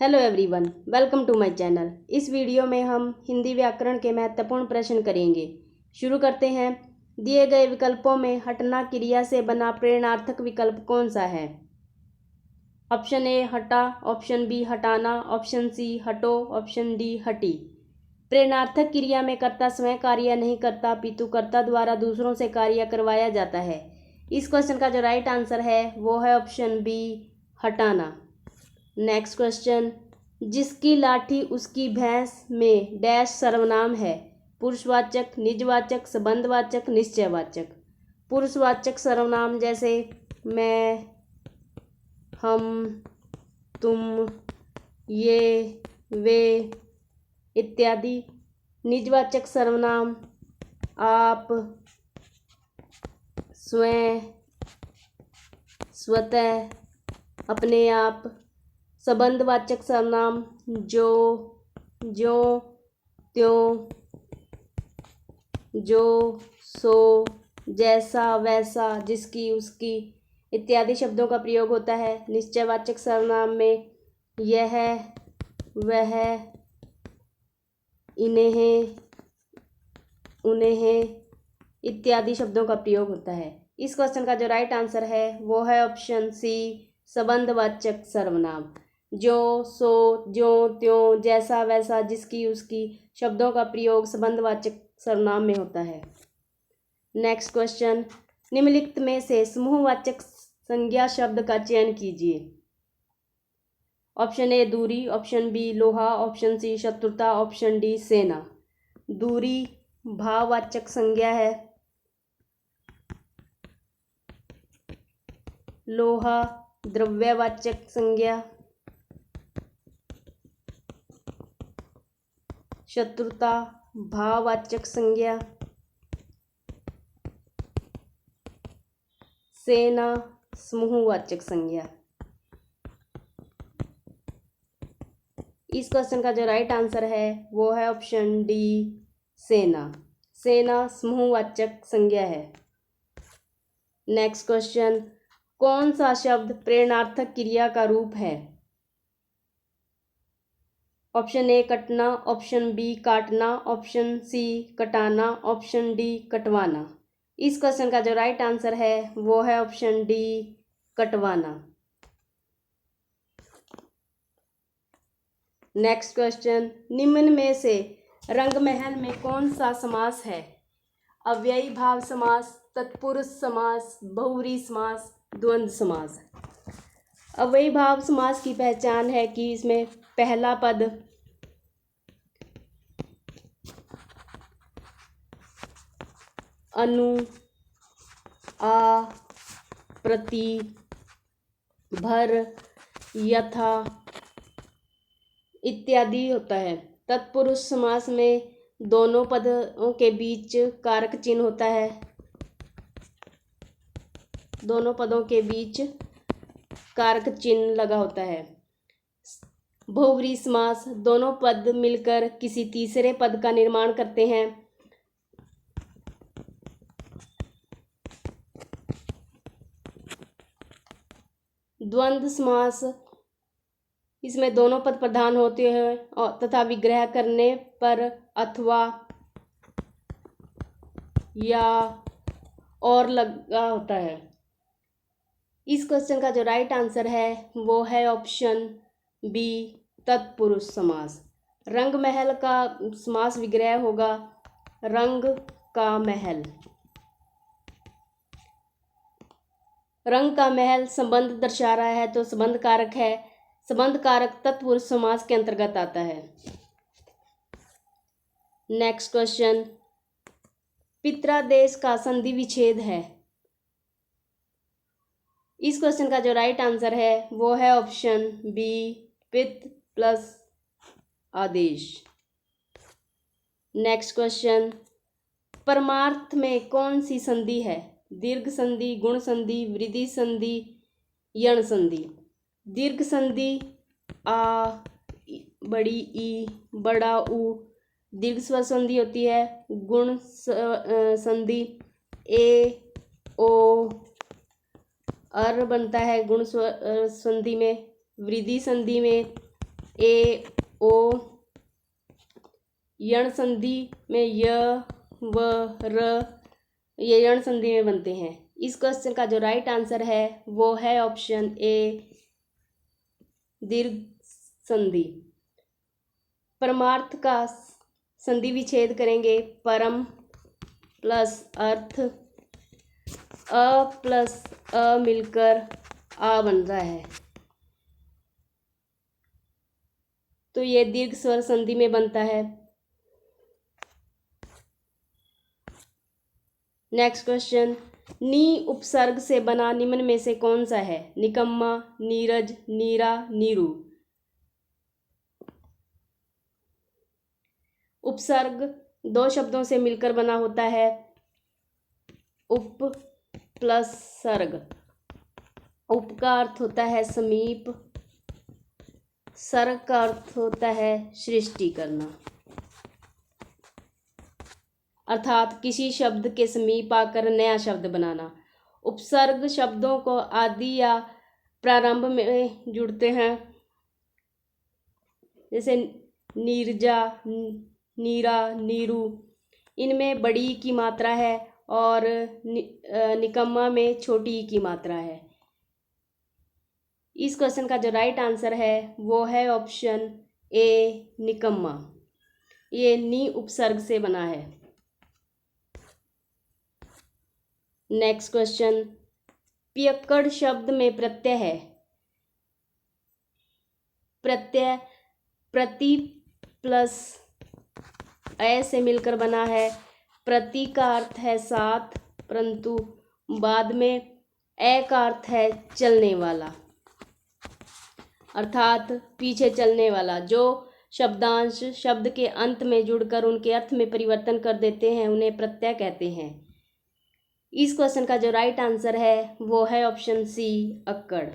Hello everyone, welcome to my channel. इस video में हम हिंदी व्याकरण के महत्वपूर्ण प्रश्न करेंगे। शुरू करते हैं। दिए गए विकल्पों में हटना क्रिया से बना प्रेरणार्थक विकल्प कौन सा है? ऑप्शन ए हटा, ऑप्शन बी हटाना, ऑप्शन सी हटो, ऑप्शन डी हटी। प्रेरणार्थक क्रिया में कर्ता स्वयं कार्य नहीं करता, पितु कर्ता द्वारा दूसरों से कार्य करवाया जाता है। इस क्वेश्चन का जो राइट आंसर है वो है ऑप्शन बी हटाना। नेक्स्ट क्वेश्चन, जिसकी लाठी उसकी भैंस में डैश सर्वनाम है? पुरुषवाचक, निजवाचक, संबंधवाचक, निश्चयवाचक। पुरुषवाचक सर्वनाम जैसे मैं, हम, तुम, ये, वे इत्यादि। निजवाचक सर्वनाम आप, स्वयं, स्वतः, अपने आप। संबंधवाचक सर्वनाम जो, ज्यों, त्यों, जो, सो, जैसा, वैसा, जिसकी, उसकी इत्यादि शब्दों का प्रयोग होता है। निश्चयवाचक सर्वनाम में यह, वह, इन्हें, उन्हें इत्यादि शब्दों का प्रयोग होता है। इस क्वेश्चन का जो राइट आंसर है वो है ऑप्शन सी संबंधवाचक सर्वनाम। जो, सो, ज्यों, त्यों, जैसा, वैसा, जिसकी, उसकी शब्दों का प्रयोग संबंधवाचक सर्वनाम में होता है। नेक्स्ट क्वेश्चन, निम्नलिखित में से समूहवाचक संज्ञा शब्द का चयन कीजिए। ऑप्शन ए दूरी, ऑप्शन बी लोहा, ऑप्शन सी शत्रुता, ऑप्शन डी सेना। दूरी भाववाचक संज्ञा है। लोहा द्रव्यवाचक संज्ञा। शत्रुता भाववाचक संज्ञा। सेना समूहवाचक संज्ञा। इस क्वेश्चन का जो राइट आंसर है वो है ऑप्शन डी सेना। सेना समूहवाचक संज्ञा है। नेक्स्ट क्वेश्चन, कौन सा शब्द प्रेरणार्थक क्रिया का रूप है? ऑप्शन ए कटना, ऑप्शन बी काटना, ऑप्शन सी कटाना, ऑप्शन डी कटवाना। इस क्वेश्चन का जो राइट आंसर है वो है ऑप्शन डी कटवाना। नेक्स्ट क्वेश्चन, निम्न में से रंगमहल में कौन सा समास है? अव्ययी भाव समास, तत्पुरुष समास, बहुव्रीहि समास, द्वंद्व समास। अव्ययी भाव समास की पहचान है कि इसमें पहला पद अनु, आ, प्रति, भर, यथा इत्यादि होता है। तत्पुरुष समास में दोनों पदों के बीच कारक चिन्ह होता है। दोनों पदों के बीच कारक चिन्ह लगा होता है। बहुव्रीहि समास दोनों पद मिलकर किसी तीसरे पद का निर्माण करते हैं। द्वंद्व समास इसमें दोनों पद प्रधान होते हैं तथा विग्रह करने पर अथवा या और लगा होता है। इस क्वेश्चन का जो राइट आंसर है वो है ऑप्शन बी तत्पुरुष समास। रंग महल का समास विग्रह होगा रंग का महल। रंग का महल संबंध दर्शा रहा है तो संबंध कारक है। संबंध कारक तत्पुरुष समास के अंतर्गत आता है। नेक्स्ट क्वेश्चन, पित्रादेश का संधि विच्छेद है। इस क्वेश्चन का जो राइट आंसर है वो है ऑप्शन बी पित प्लस आदेश। नेक्स्ट क्वेश्चन, परमार्थ में कौन सी संधि है? दीर्घ संधि, गुण संधि, वृद्धि संधि, यण संधि। दीर्घ संधि आ, बड़ी ई, बड़ा ऊ दीर्घ स्वर संधि होती है। गुण संधि ए, ओ, अर बनता है गुण संधि में। वृद्धि संधि में ए ओ, यण संधि में य व र, ये यण संधि में बनते हैं। इस क्वेश्चन का जो राइट आंसर है वो है ऑप्शन ए, दीर्घ संधि। परमार्थ का संधि विच्छेद करेंगे, परम प्लस अर्थ, अ प्लस अ मिलकर आ बन रहा है, तो ये दीर्घ स्वर संधि में बनता है। नेक्स्ट क्वेश्चन, नी उपसर्ग से बना निम्न में से कौन सा है? निकम्मा, नीरज, नीरा, नीरू। उपसर्ग दो शब्दों से मिलकर बना होता है, उप प्लस सर्ग। उप का अर्थ होता है समीप, सर्ग का अर्थ होता है सृष्टि करना, अर्थात किसी शब्द के समीप आकर नया शब्द बनाना। उपसर्ग शब्दों को आदि या प्रारंभ में जुड़ते हैं, जैसे नीरजा, नीरा, नीरू, इनमें बड़ी ई की मात्रा है और निकम्मा में छोटी ई की मात्रा है। इस क्वेश्चन का जो राइट आंसर है वो है ऑप्शन ए, निकम्मा। ये नी उपसर्ग से बना है। नेक्स्ट क्वेश्चन, पियक्कड़ शब्द में प्रत्यय है। प्रत्यय प्रति प्लस ए से मिलकर बना है। प्रति का अर्थ है साथ, परंतु बाद में ए का अर्थ है चलने वाला, अर्थात पीछे चलने वाला। जो शब्दांश शब्द के अंत में जुड़कर उनके अर्थ में परिवर्तन कर देते हैं उन्हें प्रत्यय कहते हैं। इस क्वेश्चन का जो राइट आंसर है वो है ऑप्शन सी, अक्कड़।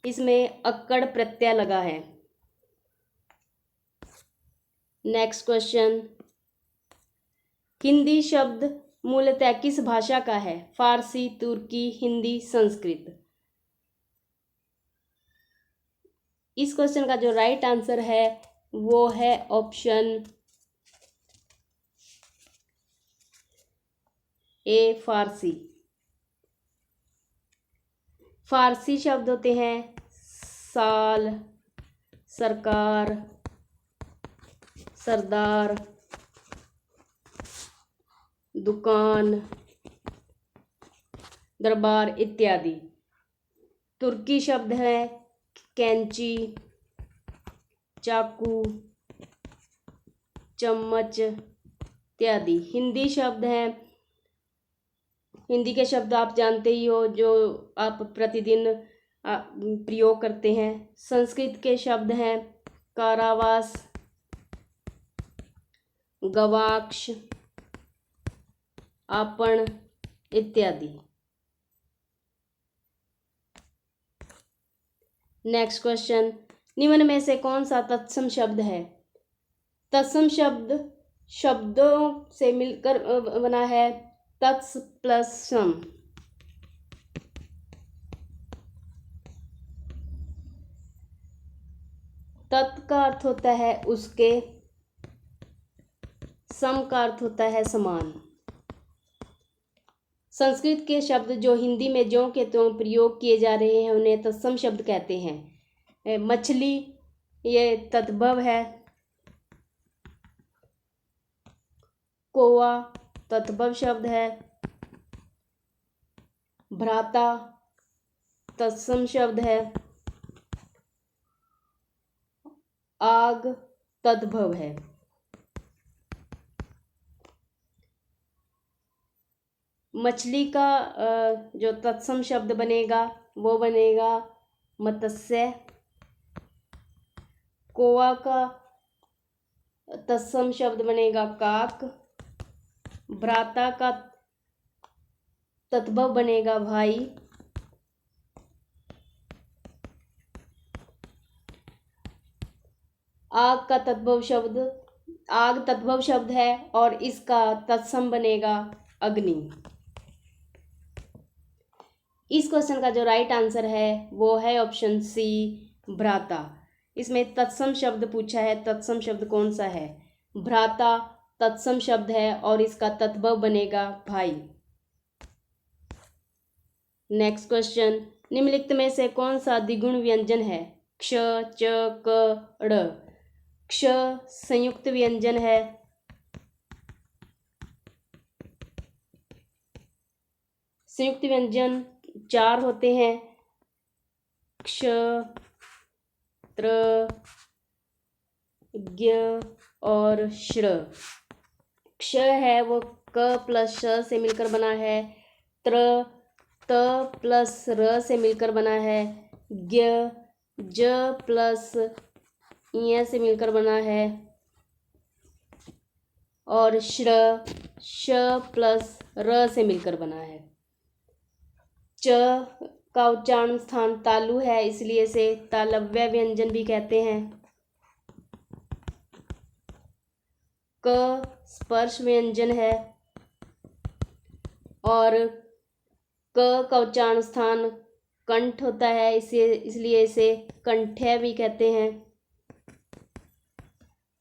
इसमें अक्कड़ प्रत्यय लगा है। नेक्स्ट क्वेश्चन, हिंदी शब्द मूलतः किस भाषा का है? फारसी, तुर्की, हिंदी, संस्कृत। इस क्वेश्चन का जो राइट आंसर है वो है ऑप्शन ए, फारसी। फारसी शब्द होते हैं साल, सरकार, सरदार, दुकान, दरबार इत्यादि। तुर्की शब्द है कैंची, चाकू, चम्मच इत्यादि। हिंदी शब्द हैं, हिंदी के शब्द आप जानते ही हो जो आप प्रतिदिन प्रयोग करते हैं। संस्कृत के शब्द हैं कारावास, गवाक्ष, आपण इत्यादि। नेक्स्ट क्वेश्चन, निम्न में से कौन सा तत्सम शब्द है? तत्सम शब्द शब्दों से मिलकर बना है, तत्स प्लस सम। तत् का अर्थ होता है उसके, सम का अर्थ होता है समान। संस्कृत के शब्द जो हिंदी में ज्यों के त्यों प्रयोग किए जा रहे हैं उन्हें तत्सम शब्द कहते हैं। मछली ये तद्भव है, कौवा तद्भव शब्द है, भ्राता तत्सम शब्द है, आग तद्भव है। मछली का जो तत्सम शब्द बनेगा वो बनेगा मत्स्य। कौवा का तत्सम शब्द बनेगा काक। भ्राता का तद्भव बनेगा भाई। आग का तद्भव शब्द, आग तद्भव शब्द है और इसका तत्सम बनेगा अग्नि। इस क्वेश्चन का जो राइट आंसर है वो है ऑप्शन सी, भ्राता। इसमें तत्सम शब्द पूछा है, तत्सम शब्द कौन सा है? भ्राता तत्सम शब्द है और इसका तद्भव बनेगा भाई। नेक्स्ट क्वेश्चन, निम्नलिखित में से कौन सा द्विगुण व्यंजन है? क्ष, च, क, ड़। क्ष संयुक्त व्यंजन है। संयुक्त व्यंजन 4 होते हैं, क्ष, त्र, ज्ञ और श्र। क्ष है वो क प्लस श से मिलकर बना है, त्र त प्लस र से मिलकर बना है, ज्ञ ज प्लस य से मिलकर बना है, और श्र श प्लस र से मिलकर बना है। च का उच्चारण स्थान तालु है, इसलिए इसे तालव्य व्यंजन भी कहते हैं। क स्पर्श व्यंजन है और क का उच्चारण स्थान कंठ होता है, इसलिए इसे कंठ्य भी कहते हैं,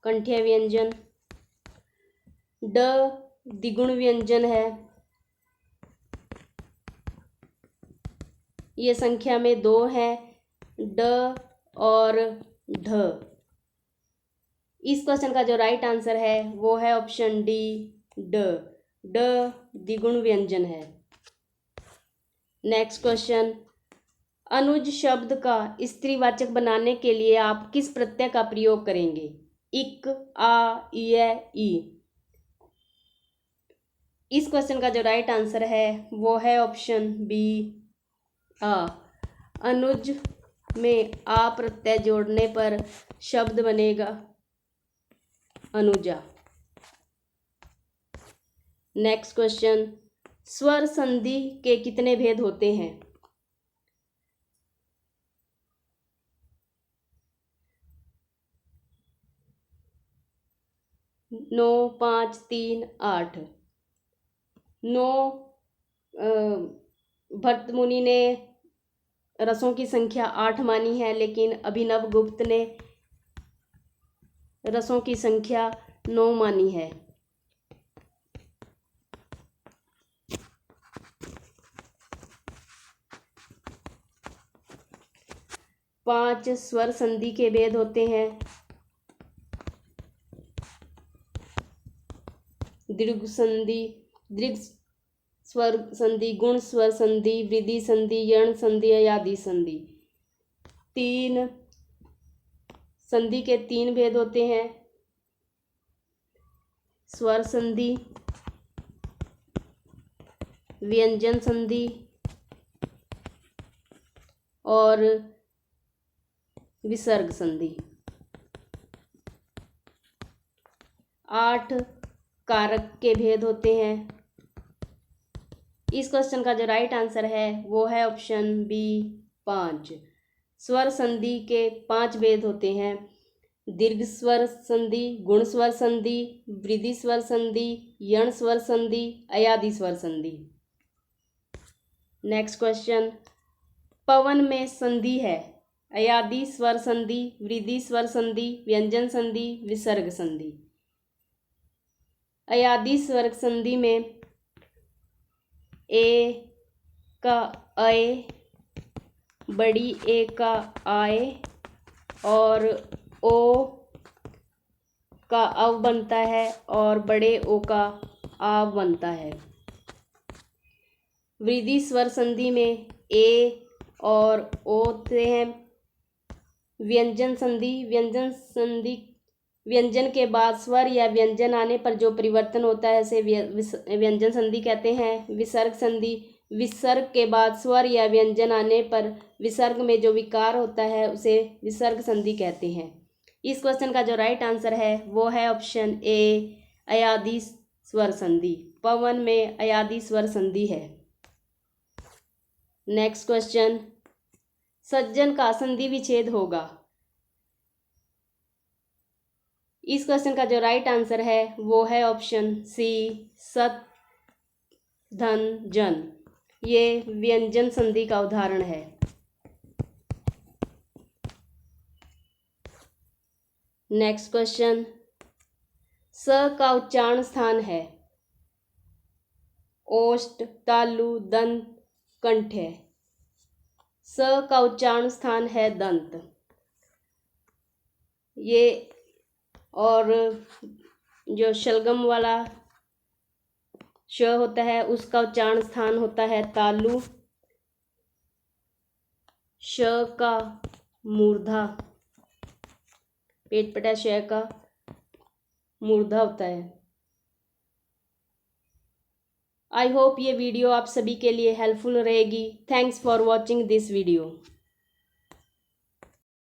कंठ्य व्यंजन। ड द्विगुण व्यंजन है, ये संख्या में 2 है, ड और ढ। इस क्वेश्चन का जो राइट आंसर है वो है ऑप्शन डी, ड। ड द्विगुण व्यंजन है। नेक्स्ट क्वेश्चन, अनुज शब्द का स्त्रीवाचक बनाने के लिए आप किस प्रत्यय का प्रयोग करेंगे? इक, आ, ई। इस क्वेश्चन का जो राइट आंसर है वो है ऑप्शन बी, आ। अनुज में आ प्रत्यय जोड़ने पर शब्द बनेगा अनुजा। नेक्स्ट क्वेश्चन, स्वर संधि के कितने भेद होते हैं? 9, 5, 3, 8। 9 भरतमुनि ने रसों की संख्या 8 मानी है, लेकिन अभिनव गुप्त ने रसों की संख्या 9 मानी है। 5 स्वर संधि के भेद होते हैं, दीर्घ संधि, दीर्घ स्वर संधि, गुण स्वर संधि, वृद्धि संधि, यण संधि, अयादि संधि। 3 संधि के 3 भेद होते हैं, स्वर संधि, व्यंजन संधि और विसर्ग संधि। 8 कारक के भेद होते हैं। इस क्वेश्चन का जो राइट आंसर है वो है ऑप्शन बी, 5। स्वर संधि के 5 भेद होते हैं, दीर्घ स्वर संधि, गुण स्वर संधि, वृद्धि स्वर संधि, यण स्वर संधि, अयादि स्वर संधि। नेक्स्ट क्वेश्चन, पवन में संधि है, अयादि स्वर संधि, वृद्धि स्वर संधि, व्यंजन संधि, विसर्ग संधि। अयादि स्वर संधि में ए का अय, बड़ी ए का आय और ओ का अव बनता है और बड़े ओ का आव बनता है। वृद्धि स्वर संधि में ए और ओ होते हैं। व्यंजन संधि, व्यंजन के बाद स्वर या व्यंजन आने पर जो परिवर्तन होता है उसे व्यंजन संधि कहते हैं। विसर्ग संधि, विसर्ग के बाद स्वर या व्यंजन आने पर विसर्ग में जो विकार होता है उसे विसर्ग संधि कहते हैं। इस क्वेश्चन का जो राइट आंसर है वो है ऑप्शन ए, अयादि स्वर संधि। पवन में अयादि स्वर संधि है। नेक्स्ट क्वेश्चन, सज्जन का संधि विच्छेद होगा। इस क्वेश्चन का जो राइट आंसर है वो है ऑप्शन सी, सत धन जन। ये व्यंजन संधि का उदाहरण है। नेक्स्ट क्वेश्चन, स का उच्चारण स्थान है ओष्ठ, तालु, दंत, कंठ है। स का उच्चारण स्थान है दंत। ये और जो शलगम वाला श होता है उसका उच्चारण स्थान होता है तालु। श का मूर्धा, पेट पटा श का मूर्धा होता है। आई होप ये वीडियो आप सभी के लिए हेल्पफुल रहेगी। Thanks for watching this video.